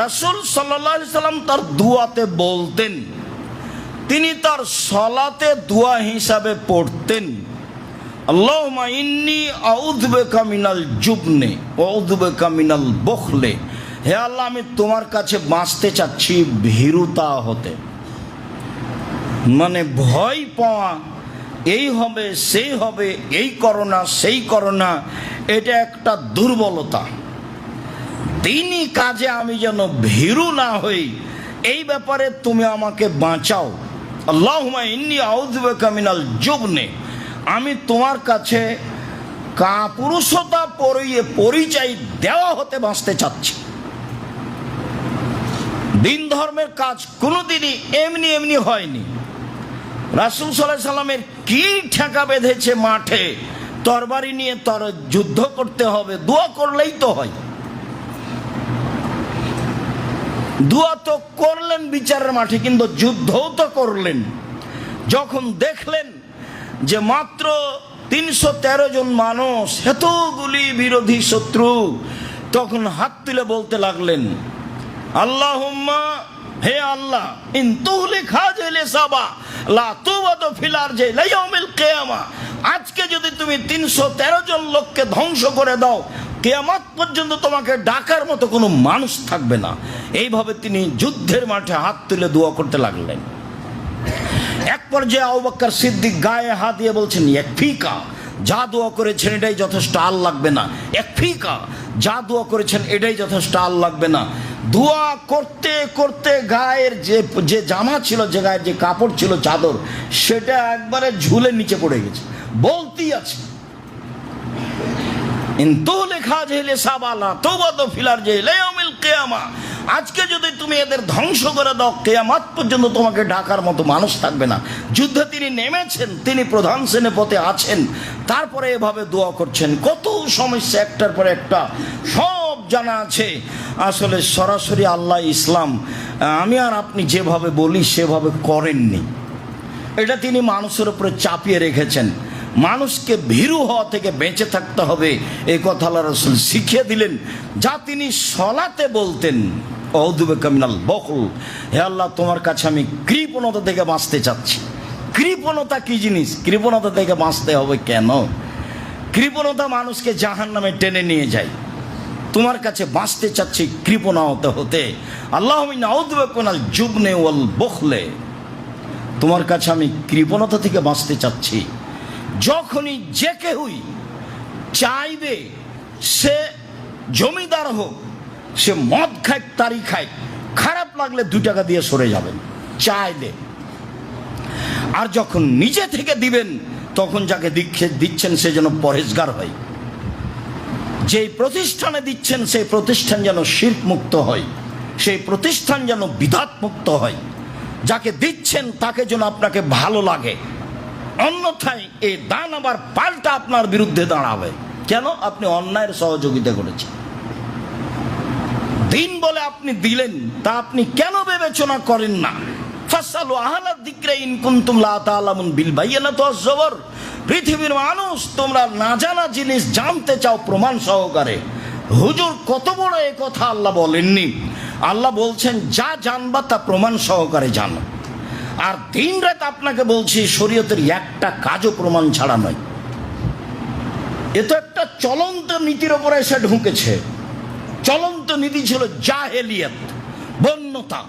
রাসূল সাল্লাল্লাহু আলাইহি সাল্লাম তার দুয়াতে বলতেন, তিনি তার সালাতে দোয়া হিসাবে পড়তেন, আল্লাহুম্মা ইন্নী আউযু বিকা মিনাল জুবনি ওয়া আউযু বিকা মিনাল বুখলি। হে আল্লাহ, আমি তোমার কাছে বাঁচতে চাচ্ছি ভীরুতা হতে। মানে ভয় পাওয়া, এই হবে সেই হবে, এই করো না সেই করো না, এটা একটা দুর্বলতা। দিনই কাজে আমি যেন ভীরু না হই, এই ব্যাপারে তুমি আমাকে বাঁচাও। আল্লাহুম্মা ইন্নী আউযু বিকা মিনাল জুবনি, আমি তোমার কাছে কাপুরুষতা পরিচয় দেওয়া হতে বাঁচতে চাচ্ছি। দিন ধর্মের কাজ কোনোদিনই এমনি এমনি হয়নি। রাসূল সাল্লাল্লাহু আলাইহি সাল্লামের কি ঠেকা বেঁধেছে মাঠে, তরবারি নিয়ে যুদ্ধ করতে হবে, দোয়া করলেই তো হয়। দোয়া তো করলেন বিচারের মাঠে, কিন্তু যুদ্ধও তো করলেন। যখন দেখলেন যে মাত্র 313 জন মানুষ, এতগুলি বিরোধী শত্রু, তখন হাত তুলে বলতে লাগলেন, আল্লাহুম্মা, হে আল্লাহ, ইন তুহলিক হাযিহিল ইসাবা লা তুবাদু ফিল আরজি লা ইয়াউমিল কিয়ামা, আজকে যদি তুমি 313 জন লোককে ধ্বংস করে দাও, কিয়ামত পর্যন্ত তোমাকে ডাকার মতো কোনো মানুষ থাকবে না। এইভাবে তিনি যুদ্ধের মাঠে হাত তুলে দোয়া করতে লাগলেন। এক পর্যায়ে আবু বকর সিদ্দিক গায়ে হাত দিয়ে বলছেন, ইয়াকফিকা, যা দোয়া করেছেন এটাই যথেষ্ট, আর লাগবে না। ইয়াকফিকা, যা দোয়া করেছেন এটাই যথেষ্ট, আর লাগবে না। দোয়া করতে করতে গায়ের যে জামা ছিল, যে গায়ের যে কাপড় ছিল, চাদর, সেটা একবারে ঝুলে নিচে পড়ে গেছে। বলতেই আছে, আজকে যদি তুমি এদের ধ্বংস করে দাও, কিয়ামত পর্যন্ত তোমাকে ডাকার মতো মানুষ থাকবে না। যুদ্ধে তিনি নেমেছেন, তিনি প্রধান সেনাপতি আছেন, তারপরে এভাবে দোয়া করছেন। কত সমস্যা একটার পর একটা, সব জানা আছে। আসলে সরাসরি আল্লাহ ইসলাম আমি আর আপনি যেভাবে বলি সেভাবে করেননি, এটা তিনি মানুষের উপরে চাপিয়ে রেখেছেন। মানুষকে ভীরু হওয়া থেকে বেঁচে থাকতে হবে, এই কথা আল্লাহ রাসূল শিখিয়ে দিলেন। যা তিনি সালাতে বলতেন, আউযু বিকা মিনাল বুখল, হে আল্লাহ, তোমার কাছে আমি কৃপণতা থেকে বাঁচতে চাচ্ছি। কৃপণতা কি জিনিস? কৃপণতা থেকে বাঁচতে হবে কেন? কৃপণতা মানুষকে জাহান্নামে টেনে নিয়ে যায়। তোমার কাছে বাঁচতে চাচ্ছি কৃপণা হতে। আল্লাহুম্মা আউযু বিকা মিনাল জুবনি ওয়াল বুখলি, তোমার কাছে আমি কৃপণতা থেকে বাঁচতে চাচ্ছি। যখনই যে কেউই চাইবে, সে জমিদার হোক, সে মদ খায়, তারি খায়, খারাপ লাগলে 2 টাকা দিয়ে সরে যাবেন চাইলে। আর যখন নিজে থেকে দিবেন, তখন যাকে দিচ্ছেন সে যেন পরহেজগার হয়। যেই প্রতিষ্ঠানে দিচ্ছেন সেই প্রতিষ্ঠান যেন শিরক মুক্ত হয়, সেই প্রতিষ্ঠান যেন বিদআত মুক্ত হয়। যাকে দিচ্ছেন তাকে যেন আপনাকে ভালো লাগে, অন্যথায় এই দান আবার পাল্টা আপনার বিরুদ্ধে দাঁড়াবে। কেন? আপনি অন্যায়ের সহযোগিতা করেছেন। দিন বলে আপনি দিলেন, তা আপনি কেন বিবেচনা করেন না? ফাসালু আহলা যিকরি ইন কুনতুম লা তা'লামুন বিল বায়িনাতি ওয়াজ জবর। পৃথিবীর মানুষ, তোমরা না জানা জিনিস জানতে চাও প্রমাণ সহকারে। হুজুর কত বড় এই কথা আল্লাহ বলেননি। আল্লাহ বলছেন, যা জানবা তা প্রমাণ সহকারে জানো। আর দিন রাত আপনাকে বলছি, শরীয়তের একটা কাজও প্রমাণ ছাড়া নয়। এ তো একটা চলন্ত নীতির ওপরে এসে ঢুকেছে। চলন্ত নীতি ছিল জাহেলিয়াত, বন্যতা,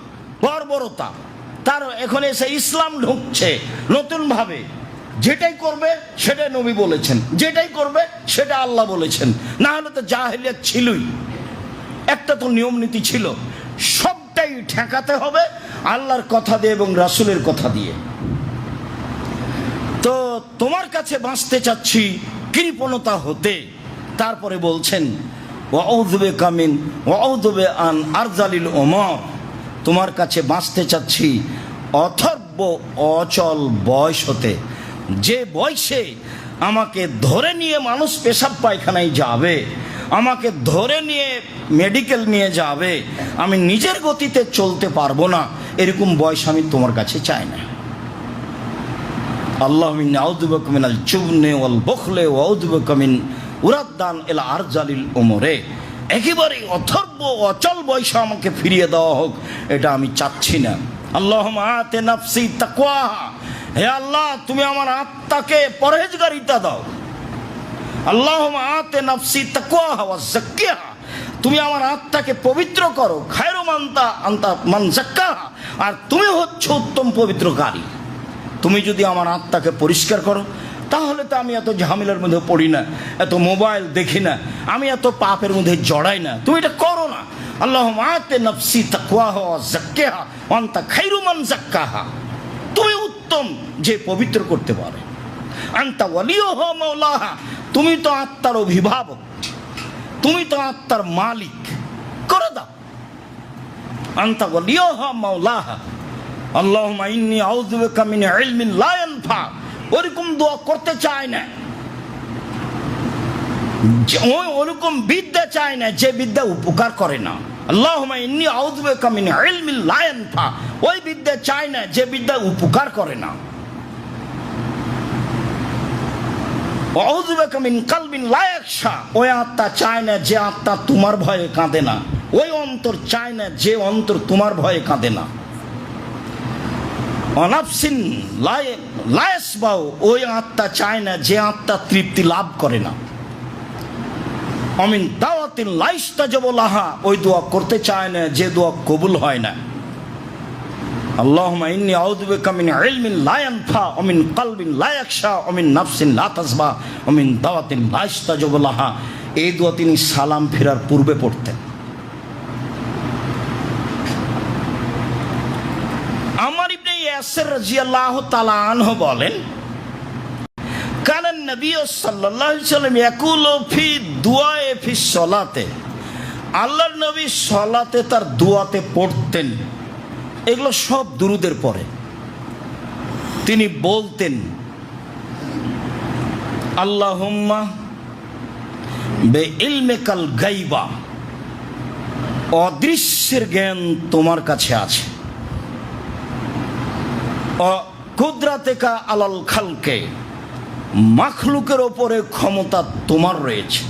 বর্বরতা। তার এখন এসে ইসলাম ঢুকছে নতুন ভাবে। যেটাই করবে সেটাই নবী বলেছেন, যেটাই করবে সেটা আল্লাহ বলেছেন। না হলে তো জাহেলিয়াত ছিলই। একটা তো নিয়ম নীতি ছিল, সবটাই ঠেকাতে হবে আল্লাহর কথা দিয়ে এবং রাসূলের কথা দিয়ে। তো তোমার কাছে বাঁচতে চাচ্ছি কৃপণতা হতে। তারপরে বলছেন, ওয়াউযু বিকা মিন ওয়াউযু আন আরজালিল উমর, তোমার কাছে বাঁচতে চাচ্ছি অথর্ব অচল বয়স হতে। যে বয়সে আমাকে ধরে নিয়ে মানুষ পেশাব পায়খানায় যাবে, আমাকে ধরে নিয়ে মেডিকেল নিয়ে যাবে, আমি নিজের গতিতে চলতে পারবো না, এরকম বয়স আমি তোমার কাছে চাই না। আল্লাহুম্মা আউযু বিকা মিনাল জুবনি ওয়াল বুখলি ওয়া আউযু বিকা মিন উরাদ্দান ইলা আরজালিল উমরে। একেবারে অথর্ব অচল বয়স আমাকে ফিরিয়ে দেওয়া হোক, এটা আমি চাচ্ছি না। আল্লাহুম্মা আতি নাফসি তাকওয়াহা, হে আল্লাহ তুমি আমার আত্মাকে পরহেজগারিতা দাও। আল্লাহুম্মা আতি নাফসি তাকওয়াহা ওয়া যাক্কিহা, তুমি আমার আত্মাকে পবিত্র করো। খায়রু আনতা মান যাক্কাহা, আর তুমি হচ্ছে উত্তম পবিত্রকারী। তুমি যদি আমার আত্মাকে পরিষ্কার করো, তাহলে তো আমি এত ঝামেলার মধ্যে পড়ি না, এত মোবাইল দেখি না, আমি এত পাপের মধ্যে জড়াই না। তুমি এটা করো না। আল্লাহুম্মা আতি নাফসি তাকওয়াহা ওয়া যাক্কিহা ওয়া আনতা খায়রু মান যাক্কাহা, তুমি উত্তম যে পবিত্র করতে পারে। আনতা ওয়ালিয়ুহা মাওলাহা, তুমি তো আত্মার অভিভাবক, তুমি তো আত্মার মালিক, করে দাও। আনতা ওয়ালিয়ুহা মাওলাহা, আল্লাহুম্মা ইন্নী আউযু বিকা মিন ইলমিন লা ইয়ানফা, ওরকম দোয়া করতে চায় না, ওরকম বিদ্যা চায় না যে বিদ্যা উপকার করে না। আল্লাহুম্মা ইন্নী আউযু বিকা মিন ইলমিন লা ইয়ানফা, ওই বিদ্যা চায় না যে বিদ্যা উপকার করে না। আউযু বিকা মিন কালবিন লা ইয়াখশা, ওই আত্মা চায় না যে আত্মা তোমার ভয়ে কাঁদে না, ওই অন্তর চায় না যে অন্তর তোমার ভয়ে কাঁদে না। অনাফসিন লা ইয়াসবাউ, ওই আত্মা চায় না যে আত্মা তৃপ্তি লাভ করে না। অমিন দাওয়াতিন লা ইস্তাজাবু লাহা, ওই দোয়া করতে চায় না যে দোয়া কবুল হয় না। আল্লাহুম্মা ইন্নী আউযু বিকা মিন ইলমিন লা ইয়ানফা ওয়া মিন কালবিন লা ইয়াখশা ওয়া মিন নাফসিন লা তাসবা ওয়া মিন দাওয়াতিন লা ইস্তাজাবু লাহা, এই দোয়া তিনি সালাম ফেরার পূর্বে পড়তেন। আমার ইবনে ইয়াসির রাদিয়াল্লাহু তাআলা আনহু বলেন, কানান নবী সাল্লাল্লাহু আলাইহি ওয়াসাল্লাম ইয়াকুলু ফি দুআয়ে ফি সলাতে, আল্লাহর নবী সালাতে তার দুআতে পড়তেন, এগুলো সব দুরুদের পরে তিনি বলতেন, আল্লাহুম্মা বিইলমিকাল গায়বা, অদৃশ্যের জ্ঞান তোমার কাছে আছে, কুদরাতিকা আলাল খালকে, মাখলুকের ওপরে ক্ষমতা তোমার রয়েছে,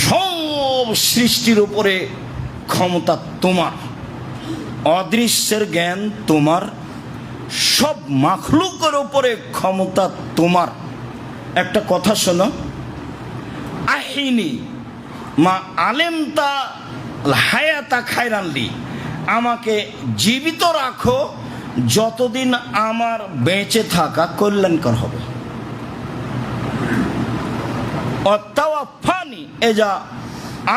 সব সৃষ্টির উপরে ক্ষমতা তোমার, অদৃশ্যের জ্ঞান তোমার, সব মাখলুকের উপরে ক্ষমতা তোমার। একটা কথা শোনো, আহিনি মা আলেমতা হায়াতা খায়রানলি, আমাকে জীবিত রাখো যতদিন আমার বেঁচে থাকা কল্যাণকর হবে। অত্তাওয়াফানি এজা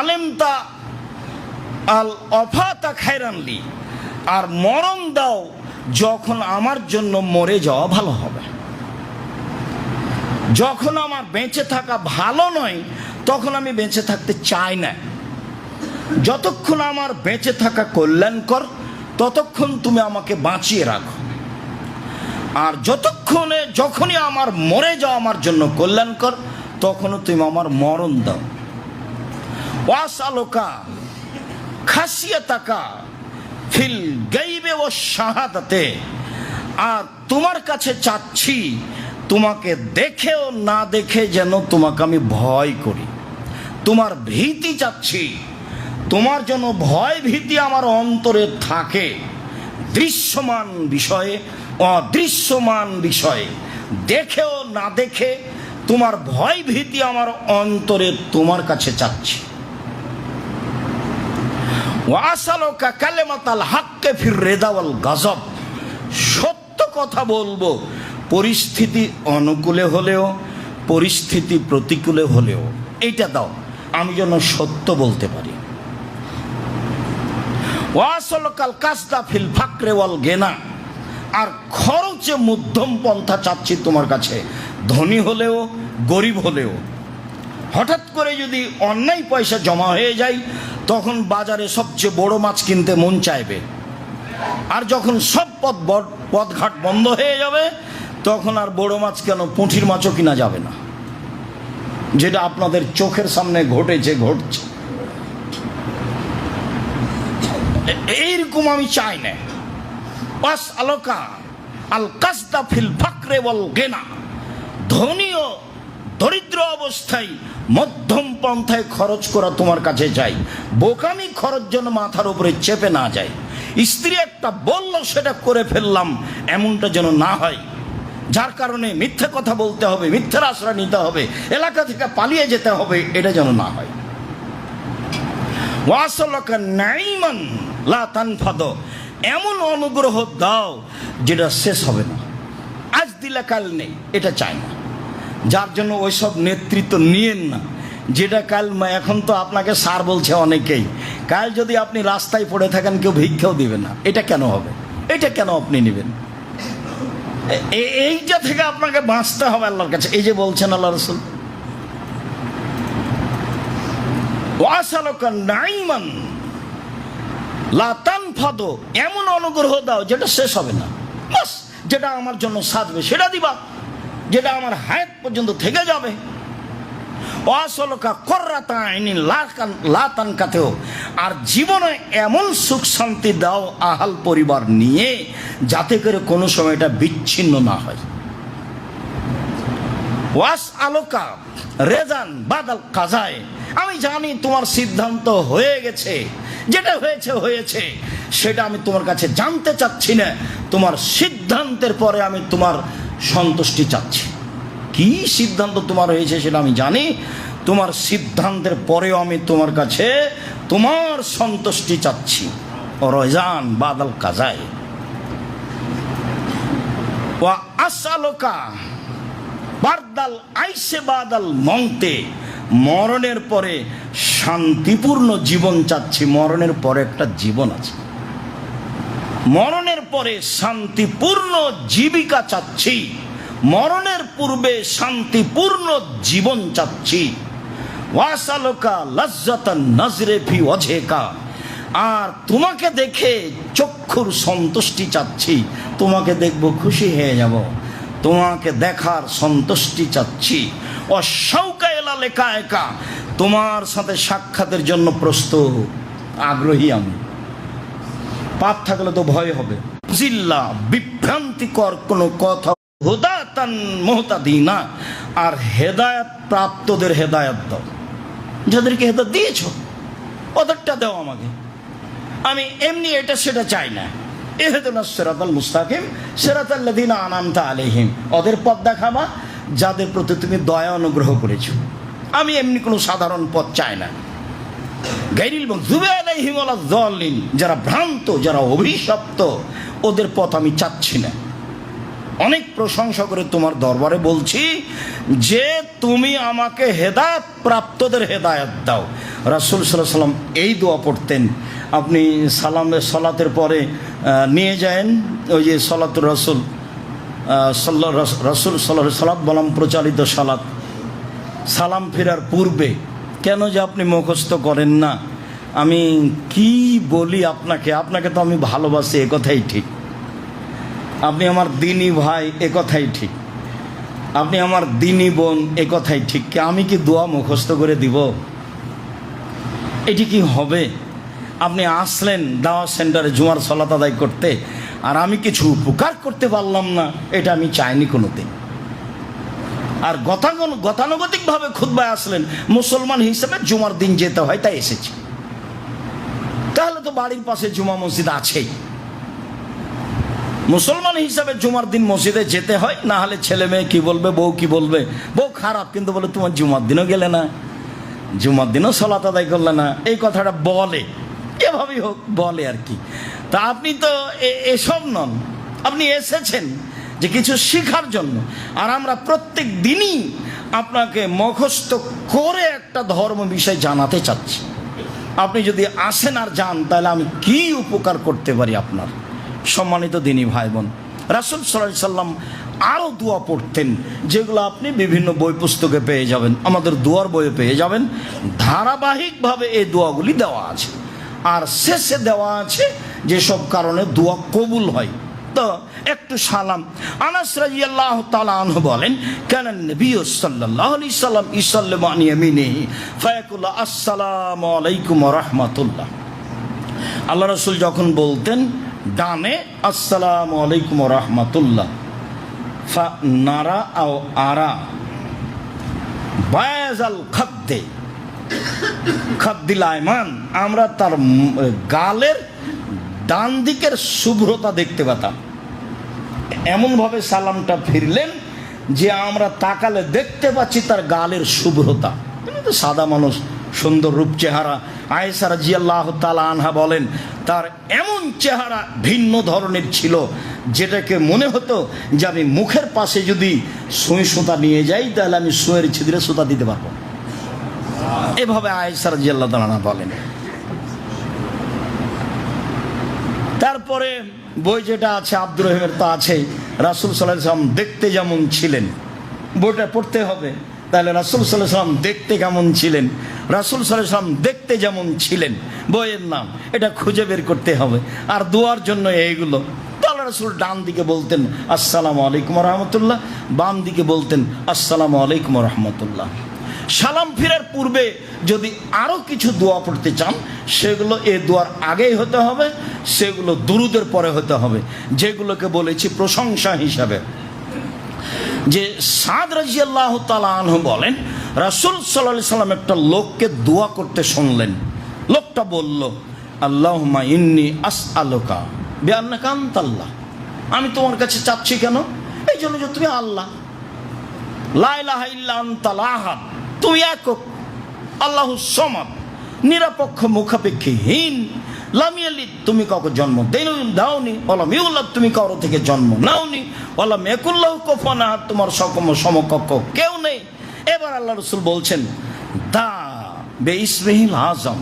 আলেমতা আল অফাতা খায়রানলি, আর মরণ দাও যখন আমার জন্য মরে যাওয়া ভালো হবে। যখন আমার বেঁচে থাকা ভালো নয় তখন আমি বেঁচে থাকতে চাই না। যতক্ষণ আমার বেঁচে থাকা কল্যাণকর ততক্ষণ তুমি আমাকে বাঁচিয়ে রাখো, আর যখনই আমার মরে যাওয়া আমার জন্য কল্যাণকর তখনও তুমি আমার মরণ দাও। ওয়াসআলুকা খাসিয়াতাকা ফিল গায়বে ওয়াশ শাহাদাতে, আর তোমার কাছে চাচ্ছি তোমাকে দেখেও না দেখে যেন তোমাকে আমি ভয় করি, তোমার ভীতি চাচ্ছি, তোমার যেন ভয় ভীতি আমার অন্তরে থাকে, দৃশ্যমান বিষয়ে অদৃশ্যমান বিষয়ে, দেখেও না দেখে তোমার ভয় ভীতি আমার অন্তরে তোমার কাছে চাচ্ছি। ওয়াসালুকা কালিমাতাল হাক্কে ফির রিদা ওয়াল গাযব, সত্য কথা বলবো, পরিস্থিতি অনুকূলে হলেও পরিস্থিতি প্রতিকূলে হলেও, এইটা দাও আমি যেন সত্য বলতে পারি। ওয়াসালুকাল কাসদা ফিল ফাকরে ওয়াল গিনা, আর খরচে মধ্যম পন্থা চাচ্ছি তোমার কাছে, ধনী হলেও গরিব হলেও। হঠাৎ করে যদি অন্যায় পয়সা জমা হয়ে যায় তখন বাজারে সবচেয়ে বড় মাছ কিনতে মন চাইবে, আর যখন সব পথঘাট বন্ধ হয়ে যাবে তখন আর বড় মাছ কেন, পুঁটির মাছও কিনা যাবে না, যেটা আপনাদের চোখের সামনে ঘটেছে, ঘটছে। এইরকম আমি চাই না। ওয়াসআলুকা আল কাসদা ফিল ফাকরে ওয়াল গিনা, ধনীও দরিদ্র অবস্থায় মধ্যম পন্থায় খরচ করা তোমার কাছে চাই, বোকামি খরচ যেন মাথার উপরে চেপে না যায়। স্ত্রী একটা বলল সেটা করে ফেললাম, এমনটা যেন না হয়, যার কারণে মিথ্যে কথা বলতে হবে, মিথ্যার আশ্রয় নিতে হবে, এলাকা থেকে পালিয়ে যেতে হবে, এটা যেন না হয়। ওয়াসালাকা নাইমান লা তানফাদ, এমন অনুগ্রহ দাও যেটা শেষ হবে না, আজ দিলে কাল নেই, এটা চাই না। যার জন্য ওইসব নেতৃত্ব নিয়েন না, যেটা কাল, এখন তো আপনাকে স্যার বলছে অনেকেই, কাল যদি আপনি রাস্তায় পড়ে থাকেন কেউ ভিক্ষাও দিবে না, এটা কেন হবে? এটা কেন আপনি নেবেন? এইটা থেকে আপনাকে বাঁচতে হবে আল্লাহর কাছে। এই যে বলছেন আল্লাহ রাসূল, ওয়াসালাকা নাইমান লা তানফাদ, এমন অনুগ্রহ দাও যেটা শেষ হবে না, বাস যেটা আমার জন্য সাধবে সেটা দিবা, যেটা আমার হায়াত পর্যন্ত থেকে যাবে। ওয়াসালাকা কুররাতা আইনিন লা তানকাতেও, আর জীবনে এমন সুখ শান্তি দাও আহাল পরিবার নিয়ে যাতে করে কোনো সময় এটা বিচ্ছিন্ন না হয়। ওয়াস আলোকা রেজান বাদাল কাজায়, আমি জানি তোমার সিদ্ধান্ত হয়ে গেছে, যেটা হয়েছে হয়েছে, সেটা আমি তোমার কাছে জানতে চাচ্ছি না, তোমার সিদ্ধান্তের পরে আমি তোমার সন্তুষ্টি চাচ্ছি। কি সিদ্ধান্ত তোমার হয়েছে সেটা আমি জানি, তোমার সিদ্ধান্তের পরেও আমি তোমার কাছে তোমার সন্তুষ্টি চাচ্ছি। রয়জান বাদাল কাজায় ওয়া আসআলুকা বারদাল আইসে বাদাল মন্তে, মরণের পরে শান্তিপূর্ণ জীবন চাচ্ছি। মরণের পরে একটা জীবন আছে, মরণের পরে শান্তিপূর্ণ জীবিকা চাচ্ছি, মরণের পূর্বে শান্তিপূর্ণ জীবন চাচ্ছি। ওয়াসালুকা লাজ্জাতান নজরে ফি ওয়াজহিকা, আর তোমাকে দেখে চক্ষুর সন্তুষ্টি চাচ্ছি, তোমাকে দেখব খুশি হয়ে যাব, তোমাকে দেখার সন্তুষ্টি চাচ্ছি। অশৌকা এলা লেখা একা, তোমার সাথে সাক্ষাতের জন্য প্রস্তুত, আগ্রহী আমি। পাপ থাকলে তো ভয় হবে, জিল্লা বিভ্রান্তিকর কোনো কথা, হুদাতান মুহতাদিনা, আর হেদায়েত প্রাপ্তদের হেদায়েত দাও, যাদেরকে হেদায়েত দিয়েছো ওদেরটা দাও আমাকে। আমি এমনি এটা সেটা চাই না। ইহদিনাস সিরাতাল মুস্তাকিম সিরাতাল্লাযিনা আনআমতা আলাইহিম, ওদের পথ দেখাবা যাদের প্রতি তুমি দয়া অনুগ্রহ করেছো। আমি এমনি কোনো সাধারণ পথ চাই না। গায়রিল মাগযুবি আলাইহিম ওয়ালাদ যাল্লিন, যারা ভ্রান্ত, যারা অভিশপ্ত, ওদের পথ আমি চাচ্ছি না। অনেক প্রশংসা করে তোমার দরবারে বলছি যে তুমি আমাকে হেদায়েত প্রাপ্তদের হেদায়েত দাও। রাসূল সাল্লাল্লাহু আলাইহি ওয়াসাল্লাম এই দোয়া পড়তেন। আপনি সালাতের পরে নিয়ে যান ওই যে সালাতুর রাসূল রাসূল সাল্লাল্লাহু আলাইহি সাল্লাম বলাম প্রচালিত সালাত, সালাম ফেরার পূর্বে। কেন যে আপনি মুখস্থ করেন না? আমি কি বলি আপনাকে, আপনাকে তো আমি ভালোবাসি, এ কথাই ঠিক। আপনি আমার দিনী ভাই, এ কথাই ঠিক। আপনি আমার দিনী বোন, এ কথাই ঠিক। আমি কি দোয়া মুখস্থ করে দিব? এটি কি হবে? আপনি আসলেন দাওয়াত সেন্টারে জুমার সালাত আদায় করতে, আর আমি কিছু উপকার করতে পারলাম না, এটা আমি চাইনি কোনোদিন। আর গতানুগতিকভাবে খুতবায় আসলেন, মুসলমান হিসেবে জুমার দিন যেতে হয় তাই এসেছি। তাহলে তো বাড়ির পাশে জুমা মসজিদ আছেই, মুসলমান হিসাবে জুমার দিন মসজিদে যেতে হয়, না হলে ছেলে মেয়ে কি বলবে, বউ কি বলবে। বউ খারাপ, কিন্তু বলে তোমার জুমার দিনও গেলে না, জুমার দিনও সালাত আদায় করলে না, এই কথাটা বলে, এভাবেই হোক বলে আর কি। তা আপনি তো এসব নন, আপনি এসেছেন যে কিছু শেখার জন্য। আর আমরা প্রত্যেক দিনই আপনাকে মুখস্থ করে একটা ধর্ম বিষয় জানাতে চাচ্ছি। আপনি যদি আসেন আর যান, তাহলে আমি কি উপকার করতে পারি আপনার? সম্মানিত দিনী ভাই বোন, রাসূল সাল্লাল্লাহু আলাইহি সাল্লাম আরও দোয়া পড়তেন, যেগুলো আপনি বিভিন্ন বই পুস্তকে পেয়ে যাবেন, আমাদের দোয়ার বইয়ে পেয়ে যাবেন। ধারাবাহিকভাবে এই দোয়াগুলি দেওয়া আছে, আর শেষে দেওয়া আছে যেসব কারণে দোয়া কবুল হয়। তো একটু সালাম। আনাস রাদিয়াল্লাহু তাআলা আনহু বলেন, কানা নবী সাল্লাল্লাহু আলাইহি সাল্লাম ইসাল্লিমু আন ইয়ামিনিহি ফায়াকুলু আসসালামু আলাইকুম ওয়া রাহমাতুল্লাহ। আল্লাহ রাসূল যখন বলতেন ডানে আসসালামু আলাইকুম ওয়া রাহমাতুল্লাহ, ফা নারা আও আরা বায়াজাল খাদ্দে খাদ্দিল আয়মান, আমরা তার গালের ডান দিকের শুভ্রতা দেখতে পেতাম। এমনভাবে সালামটা ফিরলেন যে আমরা তাকালে দেখতে পাচ্ছি তার গালের শুভ্রতা। তিনি তো সাদা মানুষ, সুন্দর রূপ চেহারা। আয়েশা রাদিয়াল্লাহু তাআলা আনহা বলেন তার এমন চেহারা ভিন্ন ধরনের ছিল, যেটাকে মনে হতো যে আমি মুখের পাশে যদি সুই সুতা নিয়ে যাই তাহলে আমি সুয়ের ছিদ্রে সুতা দিতে পারবো। এভাবে আয়েশা রাদিয়াল্লাহু তাআলা আনহা বলেন। তারপরে বই যেটা আছে আব্দুর রহিমের তো আছেই, রাসূল সাল্লাল্লাহু আলাইহি ওয়াসাল্লাম দেখতে যেমন ছিলেন, বইটা পড়তে হবে। তাহলে রাসূল সাল্লাল্লাহু আলাইহি ওয়াসাল্লাম দেখতে কেমন ছিলেন, রাসূল সাল্লাল্লাহু আলাইহি ওয়াসাল্লাম দেখতে যেমন ছিলেন, বইয়ের নাম এটা খুঁজে বের করতে হবে। আর দোয়ার জন্য এইগুলো, তাহলে রাসূল ডান দিকে বলতেন আসসালামু আলাইকুম ওয়া রাহমাতুল্লাহ, বাম দিকে বলতেন আসসালামু আলাইকুম ওয়া রাহমাতুল্লাহ। সালাম ফিরার পূর্বে যদি আরও কিছু দোয়া পড়তে চান সেগুলো এ দোয়ার আগেই হতে হবে, সেগুলো দুরুদের পরে হতে হবে, যেগুলোকে বলেছি প্রশংসা হিসাবে। যে সাদ রাদিয়াল্লাহু তাআলা আনহু বলেন রাসূল সাল্লাল্লাহু আলাইহি সাল্লাম একটা লোককে দোয়া করতে শুনলেন। লোকটা বলল আল্লাহুম্মা ইন্নী আসআলুকা বিআন্নাকা আনতাল্লাহ, আমি তোমার কাছে চাচ্ছি কেন, এই জন্য যে তুমি আল্লাহ, লা ইলাহা ইল্লা আনতাল আহাদ, তুমি একক, আল্লাহুস সামাদ, নিরপেক্ষ মুখাপেক্ষীহীন, লাম ইয়ালিদ, তুমি কাউকে জন্ম দাওনি, ওয়ালাম ইউলাদ, তুমি কারো থেকে জন্ম নাওনি, ওয়ালাম ইয়াকুল লাহু কুফুয়ান আহাদ, তোমার সমকক্ষ কেউ নেই। এবার আল্লাহ রাসূল বলছেন দা বে ইসমিহিল আযম,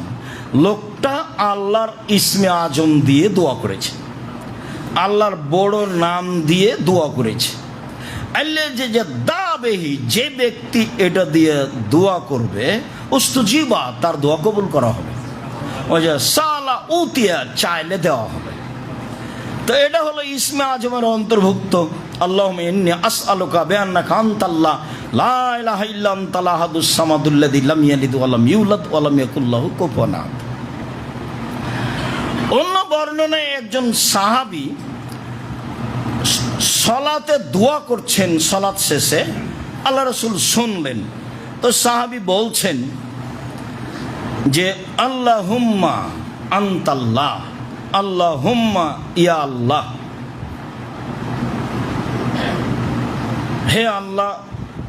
লোকটা আল্লাহর ইসমে আজম দিয়ে দোয়া করেছে, আল্লাহর বড় নাম দিয়ে দোয়া করেছে। আল্লাহ যে দাবেহি, যে ব্যক্তি এটা দিয়ে দোয়া করবে উস্তুজিবা, তার দোয়া কবুল করা হবে। ওই যে সালা উতিয়া, চাইলে দেওয়া হবে। তো এটা হলো ইসমে আজমের অন্তর্ভুক্ত। আল্লাহুম্মা ইন্নী আসআলুকা বিআন্নাকা আনতাল্লাহ লা ইলাহা ইল্লা আনতাল আহাদুস সামাদুল্লাযী লাম ইয়ালিদ ওয়া লাম ইউলাদ ওয়া লাম ইয়াকুল লাহু কুফুয়ান আহাদ। অন্য বর্ণনায় একজন সাহাবী সালাতে দোয়া করছেন, সালাত শেষে আল্লাহ রাসূল শুনলেন। তো সাহাবী বলছেন যে আল্লাহুম্মা আনতাল্লাহ, আল্লাহুম্মা ইয়া আল্লাহ, হে আল্লাহ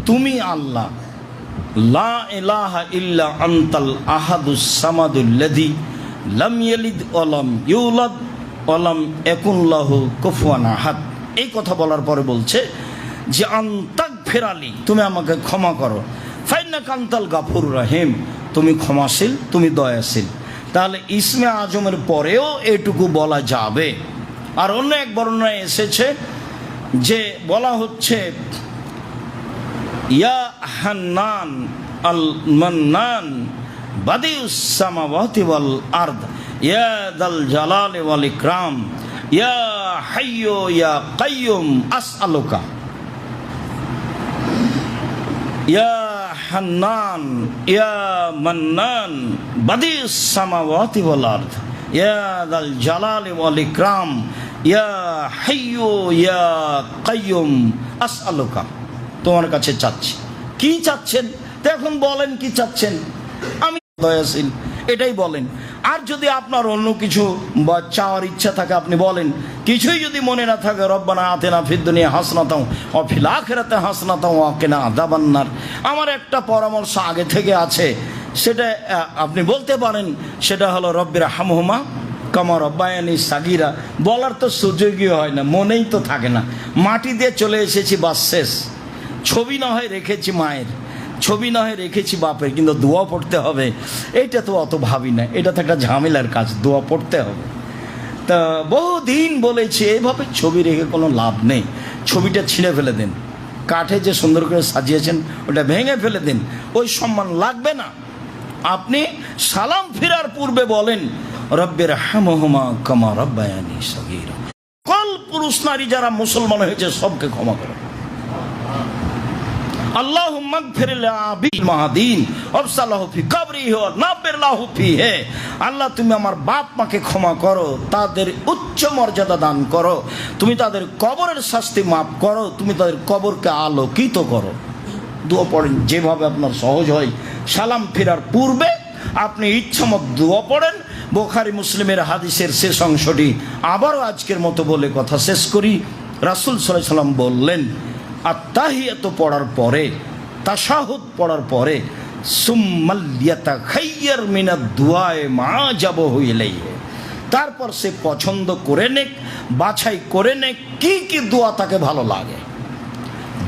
তুমি আল্লাহ, লা ইলাহা ইল্লা আনতাল আহাদুস সামাদুল্লাযী লাম ইয়ালিদ ওয়া লাম ইউলাদ ওয়া লাম ইয়াকুল লাহু কুফুয়ান আহাদ। এই কথা বলার পরে বলছে যে আনতাগফিরালি, তুমি আমাকে ক্ষমা করো, ফাইন্নাকা আনতাল গাফুরুর রহিম, তুমি ক্ষমাশীল, তুমি দয়াশীল। তাহলে ইসমে আজমের পরেও এটুকু বলা যাবে। আর অন্য এক বর্ণনায় এসেছে যে বলা হচ্ছে ইয়া হান্নান আল মান্নান বাদিউস সামাওয়াতি ওয়াল আরদ ইয়া দাল জালালি ওয়াল ইকরাম ইয়া হাইয়্যু ইয়া কাইয়্যুম আসআলুকা, ইয়া হান্নান ইয়া মান্নান বাদিউস সামাওয়াতি ওয়াল আরদ ইয়া দাল জালালি ওয়াল ইকরাম ইয়া হাইয়্যু ইয়া কাইয়্যুম আসআলুকা, তোমার কাছে চাচ্ছি। কি চাচ্ছেন? তো এখন বলেন কি চাচ্ছেন। আমি দয়াশীল, এটাই বলেন। আর যদি আপনার অন্য কিছু বা চাওয়ার ইচ্ছা থাকে আপনি বলেন। কিছুই যদি মনে না থাকে রব্বানা আতিনা ফিদ দুনিয়া হাসনাতাও ওয়া ফিল আখিরাতি হাসনাতাও ওয়া কিনা আযাবান্নার, আমার একটা পরামর্শ আগে থেকে আছে, সেটা আপনি বলতে পারেন। সেটা হলো রব্বির হামহুমা কামা রব্বায়ানি সাগীরা। বলার তো সুযোগই হয় না, মনেই তো থাকে না। মাটি দিয়ে চলে এসেছি, বাস শেষ। ছবি না হয় রেখেছি মায়ের, ছবি না হয় রেখেছি বাপের, কিন্তু দোয়া পড়তে হবে এইটা তো অত ভাবি না। এটা তো একটা ঝামেলার কাজ, দোয়া পড়তে হবে। তা বহুদিন বলেছি এইভাবে ছবি রেখে কোনো লাভ নেই। ছবিটা ছিঁড়ে ফেলে দেন, কাঠে যে সুন্দর করে সাজিয়েছেন ওটা ভেঙে ফেলে দেন, ওই সম্মান লাগবে না। আপনি সালাম ফিরার পূর্বে বলেন রব্বির হামহুমা কামা রব্বায়ানি সাগীরা। সকল পুরুষ নারী যারা মুসলমান হয়েছে সবকে ক্ষমা করো। আল্লাহুম্মা গফির লিআবিল মাহাদিন ওয়াফসালাহু ফি কবরিহি ওয়া নাব্বির লাহু ফিহি, আল্লাহ তুমি আমার বাপ মাকে ক্ষমা করো, তাদের উচ্চ মর্যাদা দান করো, তুমি তাদের কবরের শাস্তি মাফ করো, তুমি তাদের কবরকে আলোকিত করো। দোয়া পড়েন, যেভাবে আপনার সহজ হয়। সালাম ফেরার পূর্বে আপনি ইচ্ছামত দোয়া পড়েন। বুখারী মুসলিমের হাদিসের শেষ অংশটি আবারও আজকের মতো বলে কথা শেষ করি। রাসূল সাল্লাল্লাহু আলাইহি ওয়াসাল্লাম বললেন, আত্তাহিয়াতু পড়ার পরে, তাশাহুদ পড়ার পরে, সুম্মাল ইয়াতাখাইয়ার মিনাদ দুআয়ে মা জাবাহু ইলাইহি, তারপর সে পছন্দ করে নেক, বাছাই করে নেক কি কি দোয়া তাকে ভালো লাগে।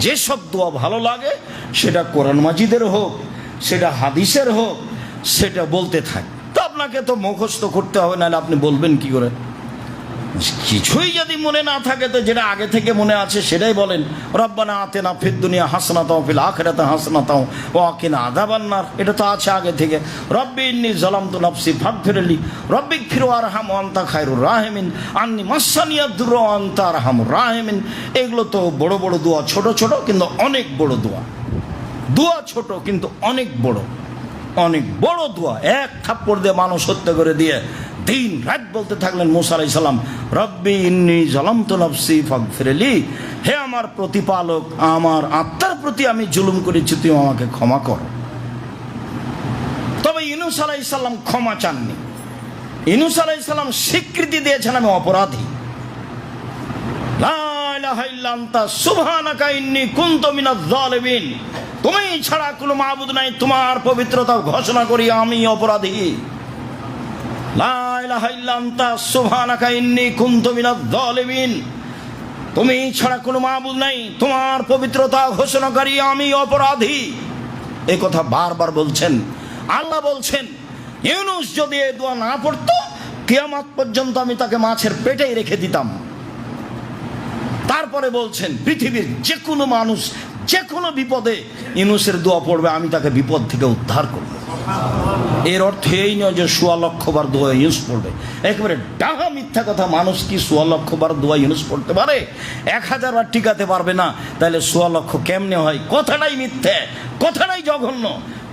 যেসব দোয়া ভালো লাগে সেটা কোরআন মাজিদের হোক, সেটা হাদিসের হোক, সেটা বলতে থাকে। তো আপনাকে তো মুখস্থ করতে হবে, নাহলে আপনি বলবেন কি করে? কিছুই যদি মনে না থাকে তো যেটা আগে থেকে মনে আছে সেটাই বলেন। রব্বানা আতিনা ফিদ দুনিয়া হাসানাতাও ওয়া ফিল আখিরাতি হাসানাতাও ওয়া কিনা আযাবান্নার, এটা তো আছে আগে থেকে। রব্বি ইন্নী যালামতু নাফসি ফাগফিরলি রব্বিগফির ওয়ারহাম ওয়া আনতা খায়রুর রাহিমিন আন্নী মাসানিয়াদ দুররা ওয়া আনতা আরহামুর রাহিমিন। এগুলো তো বড় বড় দোয়া, ছোট ছোট কিন্তু অনেক বড় দোয়া। দোয়া ছোট কিন্তু অনেক বড়, অনেক বড় দোয়া। এক থাপ্পড় দিয়ে মানুষ হত্যা করে দিয়ে দিন রাত বলতে থাকলেন মুসা আলাইহিস সালাম, রব্বি ইন্নী যালামতু নাফসি ফাগফিরলি, হে আমার প্রতিপালক, আমার আত্মার প্রতি আমি জুলুম করেছি, তুমি আমাকে ক্ষমা করো। তবে ইউনূস আলাইহিস সালাম ক্ষমা চাননি। ইউনূস আলাইহিস সালাম স্বীকৃতি দিয়েছেন আমি অপরাধী। লা ইলাহা ইল্লা আনতা সুবহানাকা ইন্নী কুনতু মিনাজ জালিমিন, তুমি ছাড়া কোনো মাবুদ নাই, তোমার পবিত্রতা ঘোষণা করি আমি অপরাধী। লা ইলাহা ইল্লা আনতা সুবহানাকা ইন্নী কুনতু মিনাজ জালিমিন, তুমি ছাড়া কোনো মাবুদ নাই, তোমার পবিত্রতা ঘোষণাকারী আমি অপরাধী। এই কথা বারবার বলছেন। আল্লাহ বলছেন ইউনূস যদি এই দোয়া না পড়তো কিয়ামত পর্যন্ত আমি তাকে মাছের পেটেই রেখে দিতাম। তারপরে বলছেন পৃথিবীর যে কোনো মানুষ যে কোনো বিপদে ইউনূসের দোয়া পড়বে, আমি তাকে বিপদ থেকে উদ্ধার করব। এর অর্থ এই নয় যে ১৬ লক্ষবার দোয়া ইউনূস পড়বে। একেবারে ডাহা মিথ্যা কথা। মানুষ কি ১৬ লক্ষবার দোয়া ইউনূস পড়তে পারে? ১০০০ বার টিকাতে পারবে না, তাহলে ১৬ লক্ষ কেমনে হয়? কথাটাই মিথ্যে, কথাটাই জঘন্য,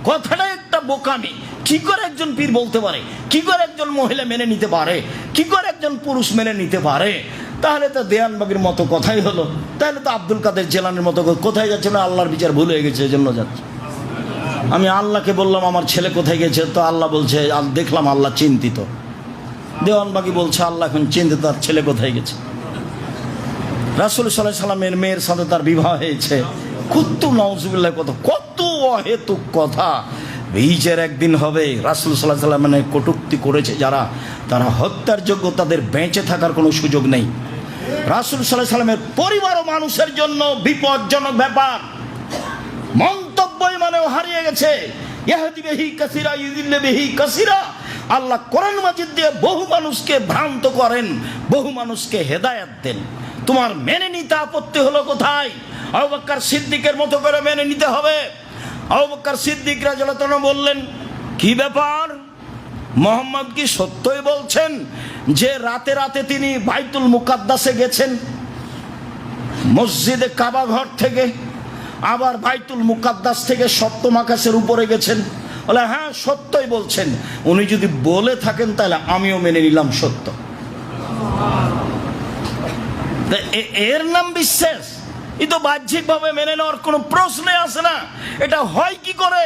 কথাটাই একটা বোকামি। কি করে একজন পীর বলতে পারে? কি করে একজন মহিলা মেনে নিতে পারে? কি করে একজন পুরুষ মেনে নিতে পারে? তাহলে তো দেয়ানবাগির মতো কথাই হলো। তাহলে তো আব্দুল কাদের জেলানির মতো কোথায় যাচ্ছে না, আল্লাহর বিচার ভুল হয়ে গেছে এজন্য যাচ্ছে। আমি আল্লাহকে বললাম আমার ছেলে কোথায় গেছে, তো আল্লাহ বলছে দেখলাম আল্লাহ চিন্তিত। দেওয়ানবাগি বলছে আল্লাহ এখন চিন্তিত, তার ছেলে কোথায় গেছে। রাসূল সাল্লাল্লাহু আলাইহি সাল্লামের মেয়ের সাথে তার বিবাহ হয়েছে। কত নাউজুবিল্লাহ, কত অহেতুক কথা। বিচার একদিন হবে। রাসূল সাল্লাল্লাহু আলাইহি সাল্লামের কটূক্তি করেছে যারা, তারা হত্যার যোগ্য, তাদের বেঁচে থাকার কোনো সুযোগ নেই। রাসূল সাল্লাল্লাহু আলাইহি সাল্লামের পরিবার ও মানুষের জন্য বিপজ্জনক ব্যাপার। মন্তব্যই মানেও হারিয়ে গেছে। ইয়াহদি বিহি কাসীরা ইউযিল্লু বিহি কাসীরা। আল্লাহ কোরআন মাজিদ দিয়ে বহু মানুষকে ভ্রান্ত করেন, বহু মানুষকে হেদায়েত দেন। তোমার মেনে নিতে আপত্তি হলো কোথায়? আবু বকর সিদ্দিকের মতো করে মেনে নিতে হবে। আবু বকর সিদ্দিক রাদিয়াল্লাহু তাআলা বললেন, কি ব্যাপার, মুহাম্মদ কি সত্যই বলছেন যে রাতে রাতে তিনি বাইতুল মুকাদ্দাসে গেছেন, মসজিদে কাবা ঘর থেকে, আবার বাইতুল মুকাদ্দাস থেকে সপ্তম আকাশের উপরে গেছেন? বলে হ্যাঁ সত্যই বলছেন। উনি যদি বলে থাকেন তাহলে আমিও মেনে নিলাম সত্য। এর নাম বিশ্বাস? এই তো বাহ্যিকভাবে মেনে নেওয়ার কোনো প্রশ্নই আসে না। এটা হয় কি করে?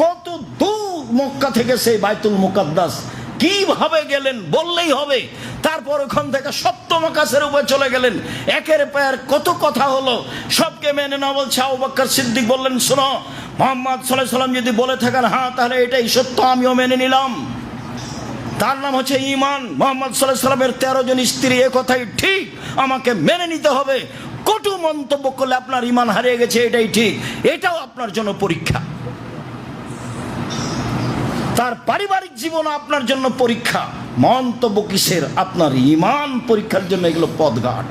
কত দূর মক্কা থেকে সেই বাইতুল মুকাদ্দাস কিভাবে গেলেন বললেই হবে। তারপর ওখান থেকে সপ্তম আকাশের উপরে চলে গেলেন। একের পর কত কথা হলো, সবকে মেনে না বলছে। আবু বকর সিদ্দিক বললেন, শোনো, মুহাম্মদ সাল্লাল্লাহু আলাইহি সাল্লাম যদি বলে থাকেন হ্যাঁ তাহলে এটাই সত্য, আমিও মেনে নিলাম। তার নাম হচ্ছে ঈমান। মুহাম্মদ সাল্লাল্লাহু আলাইহি সাল্লামের 13 জন স্ত্রী, এ কথাই ঠিক, আমাকে মেনে নিতে হবে। কটু মন্তব্য করলে আপনার ঈমান হারিয়ে গেছে, এটাই ঠিক। এটাও আপনার জন্য পরীক্ষা। তার পারিবারিক জীবন আপনার জন্য পরীক্ষা। মন্তব্য কিসের? আপনার ঈমান পরীক্ষার জন্য এগুলো পথঘাট।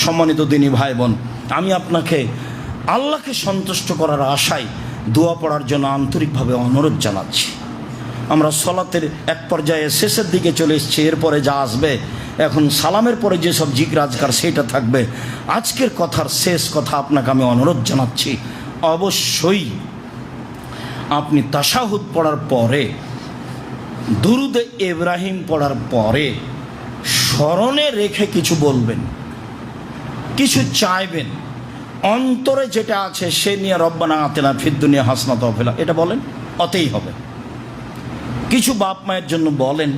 সম্মানিত দিনী ভাই বোন, আমি আপনাকে আল্লাহকে সন্তুষ্ট করার আশায় দোয়া পড়ার জন্য আন্তরিকভাবে অনুরোধ জানাচ্ছি। আমরা সলাতের এক পর্যায়ে শেষের দিকে চলে এসেছি। এরপরে যা আসবে, এখন সালামের পরে যেসব জিকির আজকার সেটা থাকবে। আজকের কথার শেষ কথা আপনাকে আমি অনুরোধ জানাচ্ছি, অবশ্যই আপনি তাশাহুদ পড়ার পরে, দুরুদে ইব্রাহিম পড়ার পরে স্মরণে রেখে কিছু বলবেন, কিছু চাইবেন। অন্তরে যেটা আছে সে নিয়ে রব্বানা আতিনা ফিদ দুনিয়া হাসনাত ওয়া ফিল আখিরাতি, এটা বলেন, অতেই হবে। কিছু বাপ মায়ের জন্য বলেন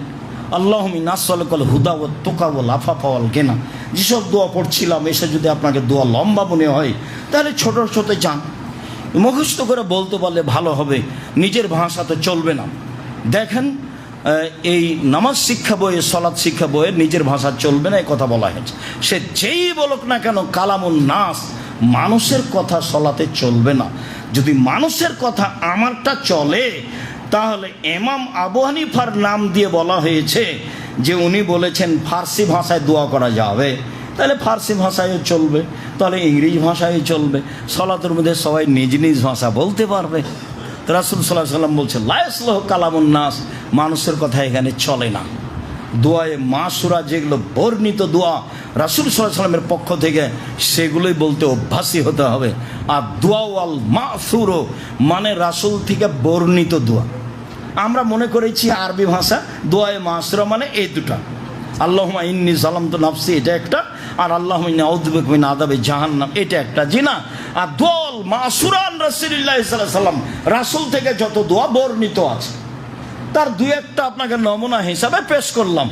আল্লাহুম্মা নাসআলুকাল হুদা ওয়াত তুকা ওয়াল আফাফা ওয়াল গিনা। যেসব দোয়া পড়ছিলাম এসে যদি আপনাকে দোয়া লম্বা মনে হয় তাহলে ছোট ছোট যান, মুখস্থ করে বলতে পারলে ভালো হবে, নিজের ভাষাতে চলবে না। দেখেন এই নামাজ শিক্ষা বইয়ে, সলাৎ শিক্ষা বইয়ে নিজের ভাষা চলবে না, এই কথা বলা হয়েছে। সে যেই বলুক না কেন কালামুন নাস, মানুষের কথা সলাতে চলবে না। যদি মানুষের কথা আমারটা চলে তাহলে ইমাম আবু হানিফার নাম দিয়ে বলা হয়েছে যে উনি বলেছেন ফার্সি ভাষায় দোয়া করা যাবে, তাহলে ফার্সি ভাষায়ও চলবে, তাহলে ইংরেজি ভাষায় চলবে। সলাতের মধ্যে সবাই নিজ নিজ ভাষা বলতে পারবে। তো রাসূল সাল্লাল্লাহু আলাইহি ওয়াসাল্লাম বলছে লা ইয়াসলুহু কালামুন নাস, মানুষের কথা এখানে চলে না। দোয়ায়ে মাসুরা যেগুলো বর্ণিত দোয়া রাসূল সাল্লাল্লাহু আলাইহি ওয়াসাল্লামের পক্ষ থেকে, সেগুলোই বলতে অভ্যাসী হতে হবে। আর দোয়া ওয়াল মাসুর মানে রাসূল থেকে বর্ণিত দোয়া। আমরা মনে করেছি আরবি ভাষা দোয়ায়ে মাসুরা মানে এই দুটা, আল্লাহুম্মা ইন্নী যালামতু নাফসি এটা একটা, আর আল্লাহুম্মা ইন্নী আউযু বিকা মিন আযাবি জাহান্নাম এটা একটা। জি না, আর দোয়াল মাসুরান রাসূলুল্লাহ সাল্লাল্লাহু আলাইহি ওয়াসাল্লাম, রাসূল থেকে যত দোয়া বর্ণিত আছে তার দুই একটা আপনাকে নমুনা হিসাবে পেশ করলাম।